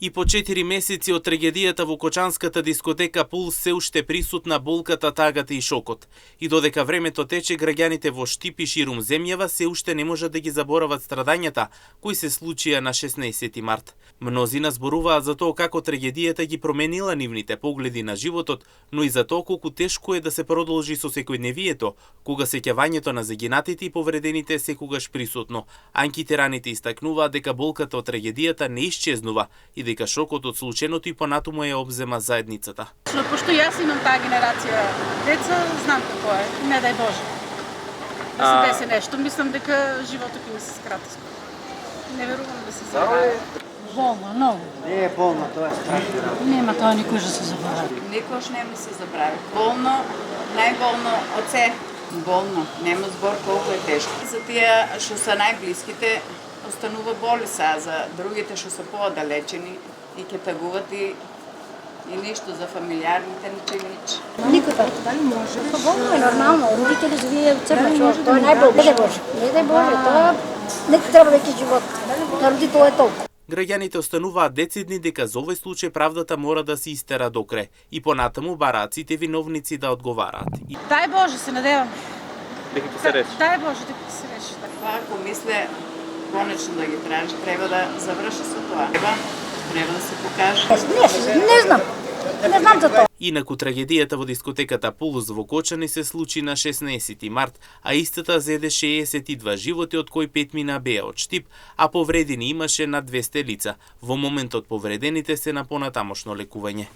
И по 4 месеци од трагедијата во кочанската дискотека Пулс се уште присутна болката, тагата и шокот. И додека времето тече, граѓаните во Штип и ширум земјава се уште не можат да ги заборават страдањата кои се случија на 16 март. Мнозина зборуваат за тоа како трагедијата ги променила нивните погледи на животот, но и за тоа колку тешко е да се продолжи со секојдневието, кога сеќавањето на загинатите и повредените е секогаш присутно. Анкетираните истакнуваат дека болката од трагедијата не исчезнува и дека шокот од слученото и понатаму ја обзема заедницата. Пошто јас имам таа генерација деца, знам како е, не дај Боже. Да се деси нешто, мислам дека животот ќе ми се скрати скоро. Не верувам да се забрави. Болно, многу. Не е болно, тоа е страшно. Нема тоа никој да се забрави. Никош нема се забрави. Болно, најболно од се. Болно, нема збор колку е тешко. За тие што се најблиските останува боли са, за другите што се поодалечени и ќе тагуват и ништо за фамилијарните нич. Никој така дали може. Болно е нормално, родители живее црна човек, тоа е најболно. Не дај Боже, не дај Боже, тоа не треба веќе живот. На родител е толку. Граѓаните остануваат децидни дека за овој случај правдата мора да се истера до крај и понатаму бараат сите виновници да одговараат. Дај Боже, се надевам. Дека ќе се реши. Дај Боже, дека ќе се реши. Тоа ако мисле конечно да ги тражи, треба да заврши со тоа. Треба да се покаже. Не знам. Не знам за тоа. Инаку трагедијата во дискотеката Пулс во Кочани се случи на 16 март, а истата зеде 62 животи, од кои 5 мина беа од Штип, а повредени имаше над 200 лица. Во моментот повредените се на понатамошно лекување.